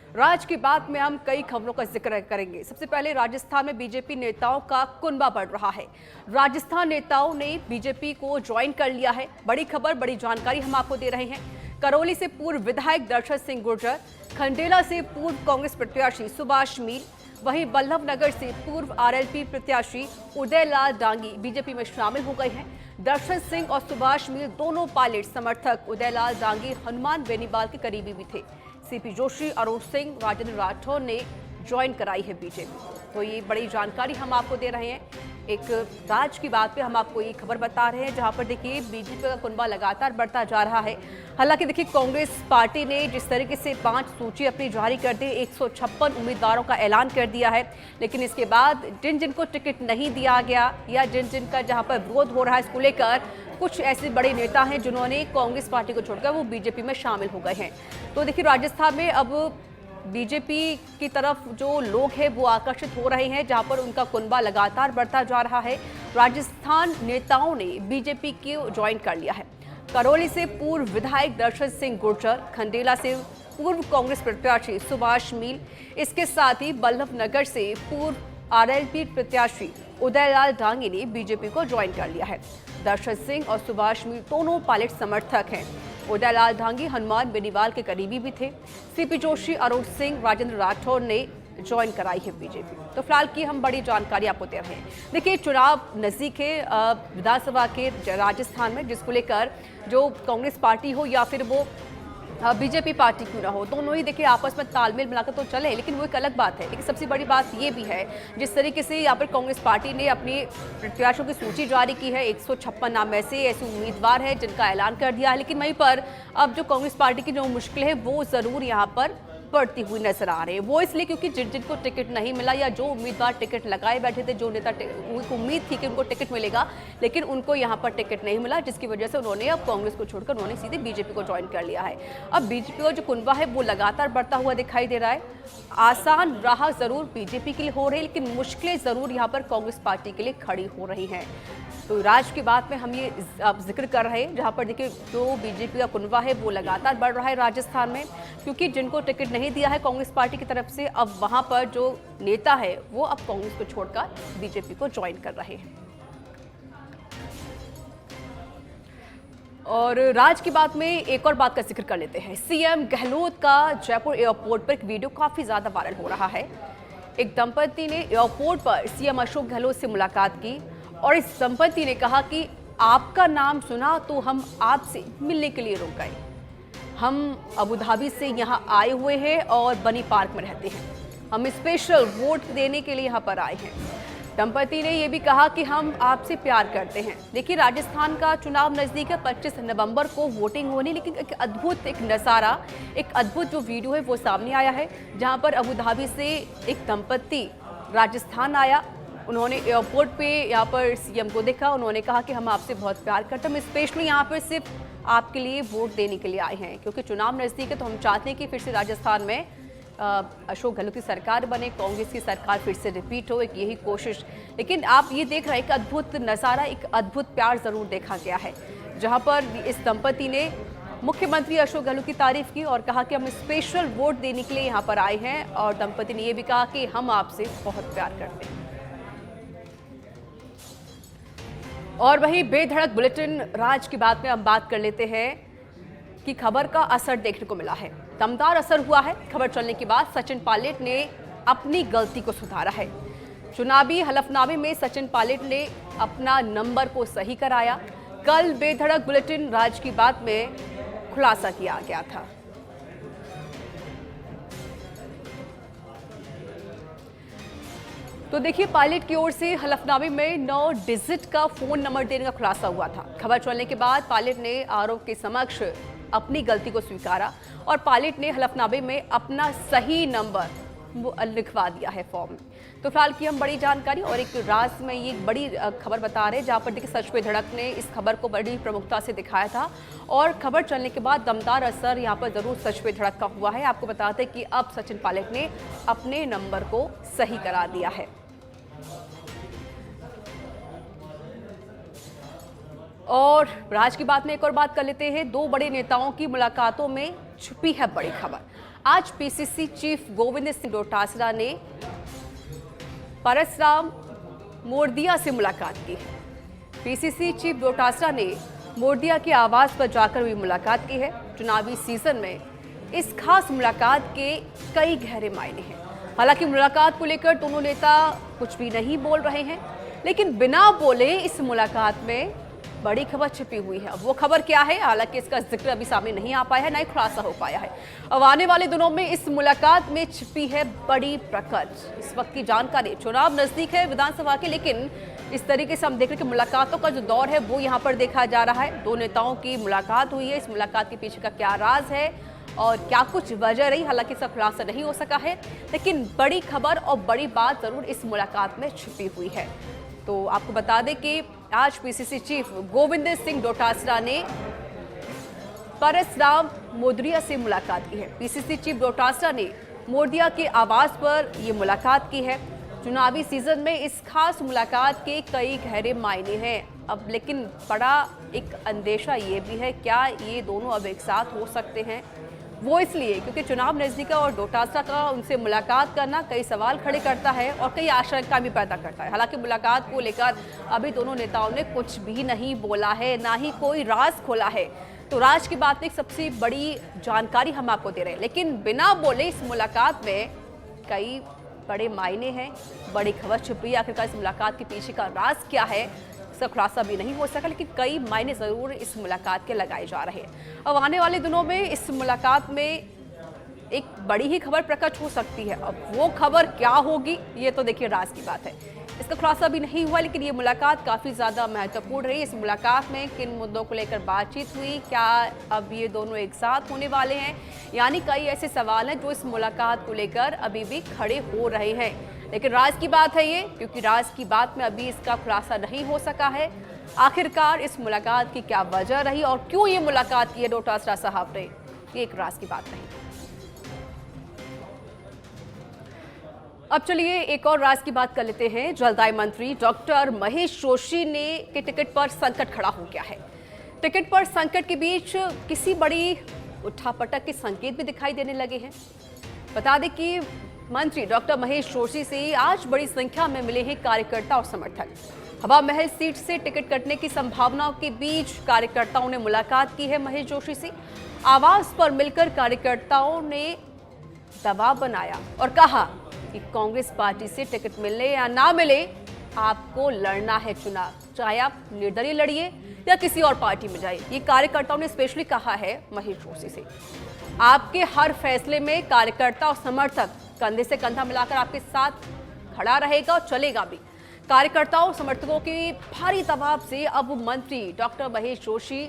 राज्य की बात में हम कई खबरों का जिक्र करेंगे। सबसे पहले राजस्थान में बीजेपी नेताओं का कुनबा बढ़ रहा है। राजस्थान नेताओं ने बीजेपी को ज्वाइन कर लिया है। बड़ी खबर, बड़ी जानकारी हम आपको दे रहे हैं। करौली से पूर्व विधायक दर्शन सिंह गुर्जर, खंडेला से पूर्व कांग्रेस प्रत्याशी सुभाष मील, वहीं बल्लभनगर से पूर्व आरएलपी प्रत्याशी उदयलाल डांगी बीजेपी में शामिल हो गए हैं। दर्शन सिंह और सुभाष मील दोनों पायलट समर्थक। उदयलाल डांगी हनुमान बेनीवाल के करीबी भी थे। सीपी जोशी, अरुण सिंह, राजेंद्र राठौर ने ज्वाइन कराई है बीजेपी। तो ये बड़ी जानकारी हम आपको दे रहे हैं। एक राज्य की बात पे हम आपको ये खबर बता रहे हैं, जहां पर देखिए बीजेपी का कुनबा लगातार बढ़ता जा रहा है। हालांकि देखिए कांग्रेस पार्टी ने जिस तरीके से 5 सूची अपनी जारी कर दी, 156 उम्मीदवारों का ऐलान कर दिया है, लेकिन इसके बाद जिन जिनको टिकट नहीं दिया गया या जिन जिनका जहां पर विरोध हो रहा है, इसको लेकर कुछ ऐसे बड़े नेता हैं जिन्होंने कांग्रेस पार्टी को छोड़कर वो बीजेपी में शामिल हो गए हैं। तो देखिए राजस्थान में अब बीजेपी की तरफ जो लोग हैं वो आकर्षित हो रहे हैं, जहां पर उनका कुनबा लगातार बढ़ता जा रहा है। राजस्थान नेताओं ने बीजेपी को ज्वाइन कर लिया है। करौली से पूर्व विधायक दर्शन सिंह गुर्जर, खंडेला से पूर्व कांग्रेस प्रत्याशी सुभाष मील, इसके साथ ही बल्लभनगर से पूर्व आरएलपी प्रत्याशी उदयलाल डांगी ने बीजेपी को ज्वाइन कर लिया है। दर्शन सिंह और सुभाष मील दोनों पायलट समर्थक हैं। उदयलाल डांगी हनुमान बेनीवाल के करीबी भी थे। सीपी जोशी, अरुण सिंह, राजेंद्र राठौर ने ज्वाइन कराई है बीजेपी। तो फिलहाल की हम बड़ी जानकारी आपको दे रहे हैं। देखिए चुनाव नजदीक है विधानसभा के राजस्थान में, जिसको लेकर जो कांग्रेस पार्टी हो या फिर वो बीजेपी पार्टी क्यों ना हो, दोनों ही देखिए आपस में तालमेल मिलाकर तो चले, लेकिन वो एक अलग बात है। लेकिन सबसे बड़ी बात ये भी है, जिस तरीके से यहाँ पर कांग्रेस पार्टी ने अपनी प्रत्याशियों की सूची जारी की है, 156 नाम में से ऐसे उम्मीदवार हैं जिनका ऐलान कर दिया है, लेकिन वहीं पर अब जो कांग्रेस पार्टी की जो मुश्किल है वो ज़रूर यहाँ पर बढ़ती हुई नजर आ रहे हैं। वो इसलिए क्योंकि जिनको टिकट नहीं मिला या जो उम्मीदवार टिकट लगाए बैठे थे, जो नेता उनको उम्मीद थी कि उनको टिकट मिलेगा, लेकिन उनको यहाँ पर टिकट नहीं मिला, जिसकी वजह से उन्होंने अब कांग्रेस को छोड़कर उन्होंने सीधे बीजेपी को ज्वाइन कर लिया है। अब बीजेपी का जो कुनबा है वो लगातार बढ़ता हुआ दिखाई दे रहा है। आसान राह जरूर बीजेपी के लिए हो रही है, लेकिन मुश्किलें जरूर यहाँ पर कांग्रेस पार्टी के लिए खड़ी हो रही हैं। तो राज्य की बात में हम ये अब जिक्र कर रहे हैं, जहाँ पर देखिए जो बीजेपी का कुनबा है वो लगातार बढ़ रहा है राजस्थान में, क्योंकि जिनको टिकट नहीं दिया है कांग्रेस पार्टी की तरफ से, अब वहाँ पर जो नेता है वो अब कांग्रेस को छोड़कर बीजेपी को ज्वाइन कर रहे हैं। और राज्य की बात में एक और बात का जिक्र कर लेते हैं। सीएम गहलोत का जयपुर एयरपोर्ट पर एक वीडियो काफी ज्यादा वायरल हो रहा है। एक दंपति ने एयरपोर्ट पर सीएम अशोक गहलोत से मुलाकात की और इस दंपति ने कहा कि आपका नाम सुना तो हम आपसे मिलने के लिए रुक गए। हम अबू धाबी से यहाँ आए हुए हैं और बनी पार्क में रहते हैं। हम स्पेशल वोट देने के लिए यहाँ पर आए हैं। दंपति ने यह भी कहा कि हम आपसे प्यार करते हैं। देखिए राजस्थान का चुनाव नजदीक है, 25 नवंबर को वोटिंग होनी, लेकिन एक अद्भुत एक नज़ारा, एक अद्भुत जो वीडियो है वो सामने आया है, जहां पर अबू धाबी से एक दंपति राजस्थान आया। उन्होंने एयरपोर्ट पे यहाँ पर सीएम को देखा, उन्होंने कहा कि हम आपसे बहुत प्यार करते हैं, हम स्पेशली यहाँ पर सिर्फ आपके लिए वोट देने के लिए आए हैं, क्योंकि चुनाव नज़दीक है, तो हम चाहते हैं कि फिर से राजस्थान में अशोक गहलोत की सरकार बने, कांग्रेस की सरकार फिर से रिपीट हो, एक यही कोशिश। लेकिन आप ये देख रहे हैं, एक अद्भुत नज़ारा, एक अद्भुत प्यार ज़रूर देखा गया है, जहाँ पर इस दंपति ने मुख्यमंत्री अशोक गहलोत की तारीफ की और कहा कि हम स्पेशल वोट देने के लिए यहाँ पर आए हैं। और दंपति ने यह भी कहा कि हम आपसे बहुत प्यार करते हैं। और वहीं बेधड़क बुलेटिन राज्य की बात में हम बात कर लेते हैं कि खबर का असर देखने को मिला है। दमदार असर हुआ है। खबर चलने के बाद सचिन पायलट ने अपनी गलती को सुधारा है। चुनावी हलफनामे में सचिन पायलट ने अपना नंबर को सही कराया। कल बेधड़क बुलेटिन राज्य की बात में खुलासा किया गया था। तो देखिए पायलट की ओर से हलफनामे में 9 डिजिट का फोन नंबर देने का खुलासा हुआ था। खबर चलने के बाद पायलट ने आरोप के समक्ष अपनी गलती को स्वीकारा और पायलट ने हलफनामे में अपना सही नंबर लिखवा दिया है फॉर्म में। तो फिलहाल की हम बड़ी जानकारी और एक राज में ये बड़ी खबर बता रहे हैं, जहां पर देखिए सच पे धड़क ने इस खबर को बड़ी प्रमुखता से दिखाया था और खबर चलने के बाद दमदार असर यहां पर जरूर सच पे धड़क का हुआ है। आपको बताते हैं कि अब सचिन पायलट ने अपने नंबर को सही करा दिया है। और राज की बात में एक और बात कर लेते हैं। 2 बड़े नेताओं की मुलाकातों में छुपी है बड़ी खबर। आज पीसीसी चीफ गोविंद सिंह डोटासरा ने परसराम मोरदिया से मुलाकात की है। पीसीसी चीफ डोटासरा ने मोरदिया के आवास पर जाकर हुई मुलाकात की है। चुनावी सीजन में इस खास मुलाकात के कई गहरे मायने हैं। हालांकि मुलाकात को लेकर दोनों नेता कुछ भी नहीं बोल रहे हैं, लेकिन बिना बोले इस मुलाकात में बड़ी खबर छिपी हुई है। अब वो खबर क्या है, हालांकि इसका जिक्र अभी सामने नहीं आ पाया है, ना ही खुलासा हो पाया है। अब आने वाले दिनों में इस मुलाकात में छिपी है बड़ी प्रकट। इस वक्त की जानकारी, चुनाव नजदीक है विधानसभा के, लेकिन इस तरीके से हम देख रहे हैं कि मुलाकातों का जो दौर है वो यहाँ पर देखा जा रहा है। दो नेताओं की मुलाकात हुई है। इस मुलाकात के पीछे का क्या राज है और क्या कुछ वजह रही, हालांकि इसका खुलासा नहीं हो सका है, लेकिन बड़ी खबर और बड़ी बात जरूर इस मुलाकात में छिपी हुई है। तो आपको बता दें कि आज पीसीसी चीफ गोविंद सिंह डोटासरा ने परसराम मोरदिया से मुलाकात की है। पीसीसी चीफ डोटासरा ने मोरदिया के आवास पर ये मुलाकात की है। चुनावी सीजन में इस खास मुलाकात के कई गहरे मायने हैं। अब लेकिन बड़ा एक अंदेशा ये भी है, क्या ये दोनों अब एक साथ हो सकते हैं? वो इसलिए क्योंकि चुनाव नजदीक और डोटासरा का उनसे मुलाकात करना कई सवाल खड़े करता है और कई आशंका भी पैदा करता है। हालांकि मुलाकात को लेकर अभी दोनों नेताओं ने कुछ भी नहीं बोला है, ना ही कोई राज खोला है। तो राज की बात एक सबसे बड़ी जानकारी हम आपको दे रहे हैं, लेकिन बिना बोले इस मुलाकात में कई बड़े मायने हैं, बड़ी खबर छुपी है। आखिरकार इस मुलाकात के पीछे का राज क्या है, इसका खुलासा भी नहीं हो सका, लेकिन कई मायने जरूर इस मुलाकात के लगाए जा रहे हैं। अब आने वाले दिनों में इस मुलाकात में एक बड़ी ही खबर प्रकट हो सकती है। अब वो खबर क्या होगी, ये तो देखिए राज की बात है, इसका खुलासा भी नहीं हुआ, लेकिन ये मुलाकात काफ़ी ज़्यादा महत्वपूर्ण रही। इस मुलाकात में किन मुद्दों को लेकर बातचीत हुई, क्या अब ये दोनों एक साथ होने वाले हैं, यानी कई ऐसे सवाल हैं जो इस मुलाकात को लेकर अभी भी खड़े हो रहे हैं। लेकिन राज की बात है ये, क्योंकि राज की बात में अभी इसका खुलासा नहीं हो सका है। आखिरकार इस मुलाकात की क्या वजह रही और क्यों ये मुलाकात की है डोटासरा साहब ने, ये एक राज की बात नहीं। अब चलिए एक और राज की बात कर लेते हैं। जलदाय मंत्री डॉक्टर महेश जोशी ने के टिकट पर संकट खड़ा हो गया है। टिकट पर संकट के बीच किसी बड़ी उठापटक के संकेत भी दिखाई देने लगे हैं। बता दें कि मंत्री डॉक्टर महेश जोशी से आज बड़ी संख्या में मिले हैं कार्यकर्ता और समर्थक। हवा महल सीट से टिकट कटने की संभावनाओं के बीच कार्यकर्ताओं ने मुलाकात की है महेश जोशी से। आवास पर मिलकर कार्यकर्ताओं ने दबाव बनाया और कहा कि कांग्रेस पार्टी से टिकट मिलने या ना मिले, आपको लड़ना है चुनाव, चाहे आप निर्दलीय लड़िए या किसी और पार्टी में जाइए। ये कार्यकर्ताओं ने स्पेशली कहा है महेश जोशी से। आपके हर फैसले में कार्यकर्ता और समर्थक कंधे से कंधा मिलाकर आपके साथ खड़ा रहेगा और चलेगा भी। कार्यकर्ताओं और समर्थकों के भारी दबाव से अब मंत्री डॉक्टर महेश जोशी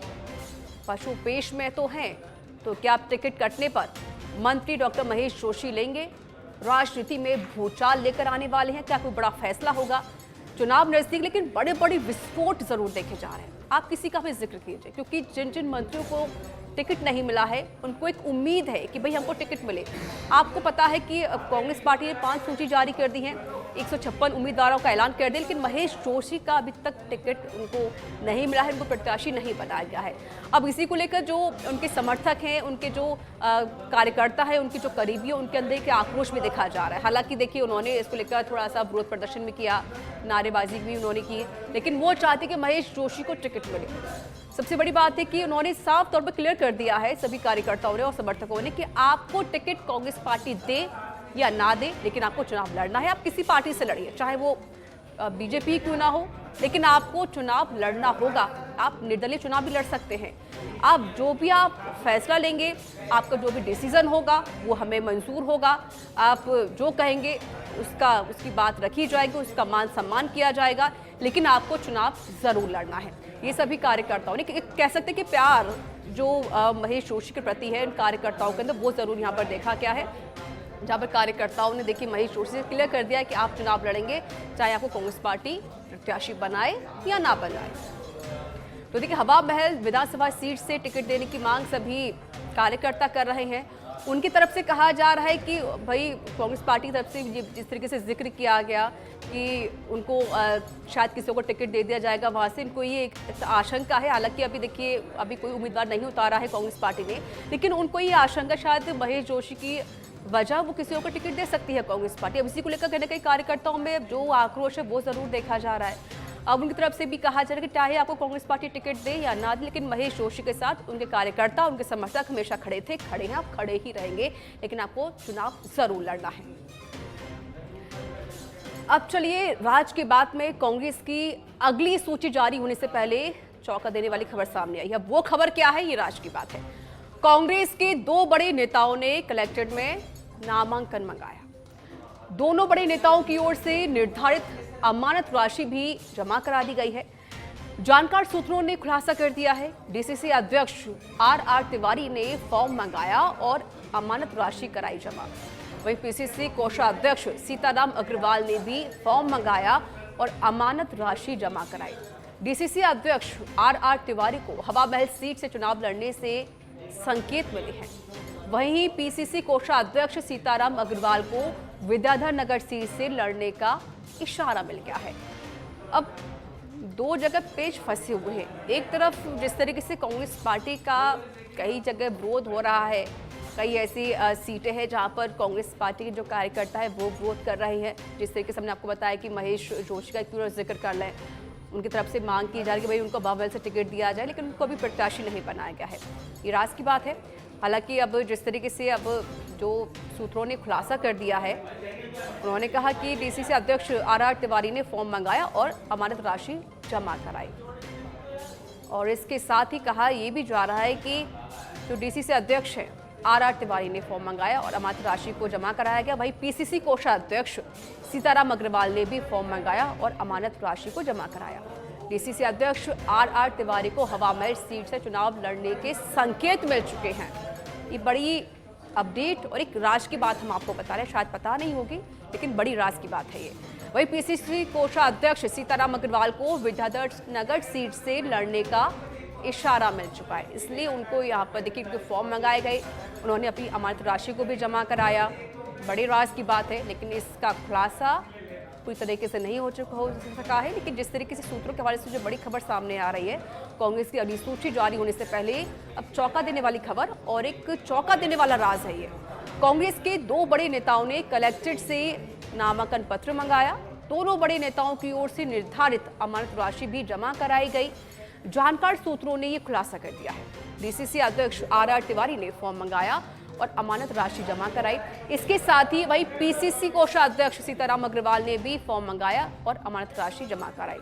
पशुपेश में तो हैं, तो क्या आप टिकट कटने पर मंत्री डॉक्टर महेश जोशी लेंगे, राजनीति में भूचाल लेकर आने वाले हैं? क्या कोई बड़ा फैसला होगा? चुनाव नजदीक, लेकिन बड़े बड़े विस्फोट जरूर देखे जा रहे हैं। आप किसी का भी जिक्र कीजिए, क्योंकि जिन जिन मंत्रियों को टिकट नहीं मिला है उनको एक उम्मीद है कि भाई हमको टिकट मिले। आपको पता है कि कांग्रेस पार्टी ने 5 सूची जारी कर दी है, 156 उम्मीदवारों का ऐलान कर दिया, लेकिन महेश जोशी का अभी तक टिकट उनको नहीं मिला है, उनको प्रत्याशी नहीं बनाया गया है। अब इसी को लेकर जो उनके समर्थक हैं, उनके जो कार्यकर्ता है, उनके जो करीबी है, उनके अंदर के आक्रोश भी देखा जा रहा है। हालांकि देखिए उन्होंने इसको लेकर थोड़ा सा विरोध प्रदर्शन भी किया, नारेबाजी भी उन्होंने की, लेकिन वो चाहते कि महेश जोशी को टिकट मिले। सबसे बड़ी बात है कि उन्होंने साफ तौर पर क्लियर कर दिया है सभी कार्यकर्ताओं ने और समर्थकों ने कि आपको टिकट कांग्रेस पार्टी दे या ना दे, लेकिन आपको चुनाव लड़ना है। आप किसी पार्टी से लड़िए, चाहे वो बीजेपी क्यों ना हो, लेकिन आपको चुनाव लड़ना होगा। आप निर्दलीय चुनाव भी लड़ सकते हैं। आप जो भी आप फैसला लेंगे, आपका जो भी डिसीजन होगा वो हमें मंजूर होगा। आप जो कहेंगे उसकी बात रखी जाएगी, उसका मान सम्मान किया जाएगा, लेकिन आपको चुनाव जरूर लड़ना है। ये सभी कार्यकर्ताओं ने कह सकते हैं कि प्यार जो महेश जोशी के प्रति है इन कार्यकर्ताओं के अंदर, वो जरूर यहाँ पर देखा गया है, जहाँ पर कार्यकर्ताओं ने देखिए महेश जोशी से क्लियर कर दिया है कि आप चुनाव लड़ेंगे, चाहे आपको कांग्रेस पार्टी प्रत्याशी बनाए या ना बनाए। तो देखिए हवा महल विधानसभा सीट से टिकट देने की मांग सभी कार्यकर्ता कर रहे हैं उनकी तरफ से कहा जा रहा है कि भाई कांग्रेस पार्टी की तरफ से जिस तरीके से जिक्र किया गया कि उनको शायद किसी को टिकट दे दिया जाएगा, वहाँ से इनको ये एक आशंका है। हालांकि अभी देखिए अभी कोई उम्मीदवार नहीं उतारा है कांग्रेस पार्टी ने, लेकिन उनको ये आशंका शायद महेश जोशी की वजह वो किसी को टिकट दे सकती है कांग्रेस पार्टी। अब इसी को लेकर कहीं ना कहीं कार्यकर्ताओं में जो आक्रोश है वो जरूर देखा जा रहा है। अब उनकी तरफ से भी कहा जा रहा है कि चाहे आपको कांग्रेस पार्टी टिकट दे या ना दे, लेकिन महेश जोशी के साथ उनके कार्यकर्ता, उनके समर्थक हमेशा खड़े थे, खड़े हैं, आप खड़े ही रहेंगे, लेकिन आपको चुनाव जरूर लड़ना है। अब चलिए राज्य की बात में कांग्रेस की अगली सूची जारी होने से पहले चौंका देने वाली खबर सामने आई है। वो खबर क्या है, ये राज्य की बात है। कांग्रेस के 2 बड़े नेताओं ने कलेक्ट्रेट में नामांकन मंगाया। दोनों बड़े नेताओं की ओर से निर्धारित अमानत राशि भी जमा करा दी गई है। जानकार सूत्रों ने खुलासा कर दिया है, डीसीसी अध्यक्ष आर तिवारी ने फॉर्म मंगाया और अमानत राशि कराई जमा। वहीं पीसीसी कोषाध्यक्ष सीताराम अग्रवाल ने भी फॉर्म मंगाया और अमानत राशि जमा कराई। डीसीसी अध्यक्ष आर तिवारी को हवा महल सीट से चुनाव लड़ने से संकेत मिले हैं। वहीं पीसीसी कोषाध्यक्ष सीताराम अग्रवाल को विद्याधर नगर सीट से लड़ने का इशारा मिल गया है। अब 2 जगह पेच फंसे हुए हैं। एक तरफ जिस तरीके से कांग्रेस पार्टी का कई जगह विरोध हो रहा है, कई ऐसी सीटें हैं जहां पर कांग्रेस पार्टी के जो कार्यकर्ता है वो विरोध कर रहे हैं। जिस तरीके से हमने आपको बताया कि महेश जोशी का एक पूरा जिक्र कर लें, उनकी तरफ से मांग की जा रही है कि भाई उनको बावल से टिकट दिया जाए, लेकिन उनको अभी प्रत्याशी नहीं बनाया गया है। ये राज की बात है। हालांकि अब जिस तरीके से अब जो सूत्रों ने खुलासा कर दिया है, उन्होंने कहा कि डीसीसी अध्यक्ष आर तिवारी ने फॉर्म मंगाया और अमानत राशि जमा कराई। और इसके साथ ही कहा यह भी जा रहा है कि जो डीसीसी अध्यक्ष है आर तिवारी ने फॉर्म मंगाया और अमानत राशि को जमा कराया गया। वहीं पीसीसी कोषाध्यक्ष सीताराम अग्रवाल ने भी फॉर्म मंगाया और अमानत राशि को जमा कराया। डीसीसी अध्यक्ष आर तिवारी को हवा महल सीट से चुनाव लड़ने के संकेत मिल चुके हैं। ये बड़ी अपडेट और एक राज की बात हम आपको बता रहे हैं, शायद पता नहीं होगी लेकिन बड़ी राज की बात है ये। वहीं पीसीसी कोषाध्यक्ष सीताराम अग्रवाल को विद्याधर नगर सीट से लड़ने का इशारा मिल चुका है, इसलिए उनको यहाँ पर देखिए उनके फॉर्म मंगाए गए, उन्होंने अपनी अमानत राशि को भी जमा कराया। बड़ी राज की बात है, लेकिन इसका खुलासा पूरी तरीके से नहीं हो सका है। लेकिन जिस तरीके से सूत्रों के हवाले से जो बड़ी खबर सामने आ रही है, कांग्रेस की अगली सूची जारी होने से पहले अब चौंका देने वाली खबर और एक चौंका देने वाला राज है ये। कांग्रेस के 2 बड़े नेताओं ने कलेक्ट्रेट से नामांकन पत्र मंगाया। दोनों बड़े नेताओं की ओर से निर्धारित अमानत राशि भी जमा कराई गई। जानकार सूत्रों ने यह खुलासा कर दिया है। डीसीसी अध्यक्ष आर तिवारी ने फॉर्म मंगाया और अमानत राशि जमा कराई। इसके साथ ही वही पीसीसी कोषाध्यक्ष सीताराम अग्रवाल ने भी फॉर्म मंगाया और अमानत राशि जमा कराई।